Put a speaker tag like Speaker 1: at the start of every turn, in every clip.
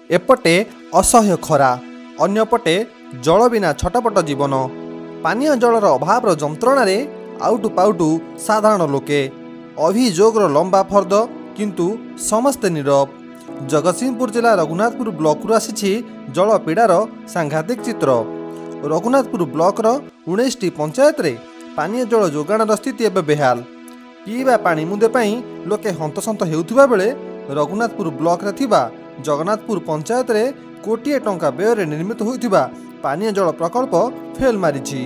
Speaker 1: एपटे असह्य खरा अन्यपटे जल बिना छटपट जीवन पानीय जलर अभाव जंत्रण आउटु पाउटु साधारण लोके अभियोग लंबा फर्द किंतु समस्ते नीरव। जगतसिंहपुर जिला रघुनाथपुर ब्लॉक आसी जल पीड़ार सांघातिक चित्र। रघुनाथपुर ब्लॉकर 19टी पंचायत रे पानीय जल जोगाणर स्थिति एवं बेहाल। पीवा पानी मुंदे लोके हंतसंत हेउथिबा बेले रघुनाथपुर ब्लॉक रे थिबा जगन्नाथपुर पंचायत रे कोटिए टंका व्यय निर्मित होइथिबा पानीय जल प्रकल्प फेल मारिछि।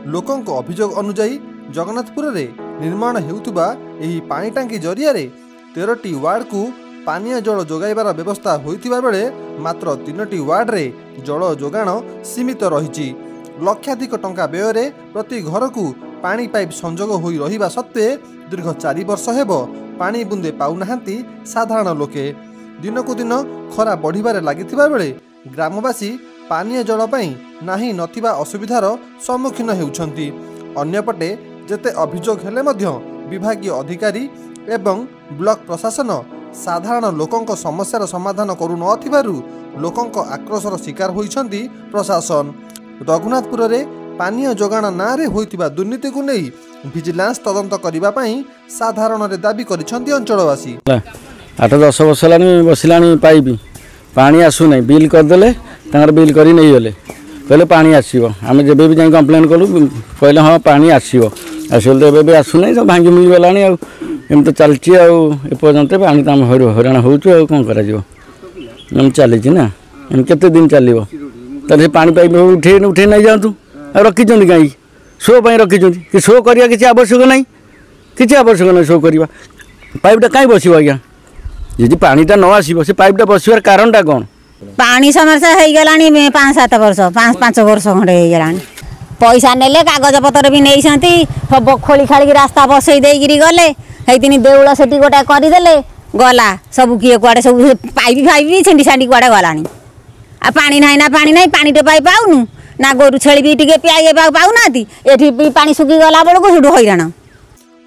Speaker 1: लोकंक अभियोग अनुसार जगन्नाथपुर रे निर्माण हेउथिबा एही पानी टांकी जरिया 13टी वार्ड को पानीय जल जोगाइबार व्यवस्था होइथिबा बेले मात्र 3टी वार्ड रे जल जोगाण सीमित रहिछि। लक्षाधिक टंका व्यय प्रति घर को पानी पाइप संजोग होई रहिबा सत्वे दीर्घ 4 वर्ष हेबो पानी बुंदे पाउनाहांती साधारण लोके। दिनकु दिन खरा बढ़िबारे लागिथिबा बेले ग्रामवासी पानीय जल पई नाही नथिबा असुविधार सम्मुखीन हेउछंती। अन्यपटे जेते अभियोग हेले मध्य विभागीय अधिकारी एवं ब्लॉक प्रशासन साधारण लोकंक समस्यार समाधान करू नथिबारु लोकंक आक्रोशर शिकार होइछंती प्रशासन। रघुनाथपुर रे पानीय जोगाण नारे होइतिबा दुर्नीति को नहीं विजिलेंस तदंत करिबा पई साधारण रे दाबी करिछंती अंचलवासी।
Speaker 2: 8-10 वर्ष लानी बसिलानी पाइबी पानी आसु नहीं बिल करदेले तांगर बिल करी नहीं गले कहले पानी आसीबो। आमे जेबे भी जाई कंप्लेन कलु कहले हां पानी आसीबो आसले तो एबे आसु नहीं तो भांगी मिल गलानी आ एम तो चलची आ एपर्यंत पानी तो आम हैरान होचु आ कोन करा जिवो हम चली छी ना एम केते दिन चलिबो तले पानी पाइप उठे नहीं जातु आ रखी जंदी गाई शो पई रखी जंदी कि शो करिया किछि आवश्यक नहीं शो करिया पाइपटा काई बसिबो आज्ञा यदि पानीटा न आसीबो से पाइपटा बसिबार कारणटा कोन
Speaker 3: पानी समस्या हो गलानी 5-7 वर्ष 5 वर्ष खंडे हो गलानी पैसा नेले कागज पत्र भी नहीं सती सब खोली खाली रास्ता बसई देगी गले दिन देउल से गोटा करदेले गला सब किए कुआड़े सब पाइप फाइप छेंडी छांडी कुआड़े गलानी आ पानी ना पानी टे पाई पाउनु ना गोरु छेली भी टिके पियाए पाउना एठी पानी सुखी गला बेलू सेठू हैरान।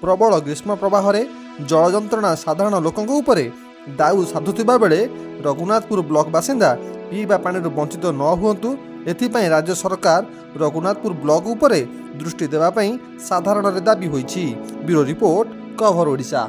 Speaker 1: प्रबल ग्रीष्म प्रवाह जल जंत्रणा साधारण लोकंक उपरे दाऊ साधुथिबा बेले रघुनाथपुर ब्लॉक बासिंदा पीवा पानी वंचित न हुंतु एथिपाई राज्य सरकार रघुनाथपुर ब्लॉक उपरे दृष्टि देवाई साधारण दाबी होइछि। Bureau report cover Odisha.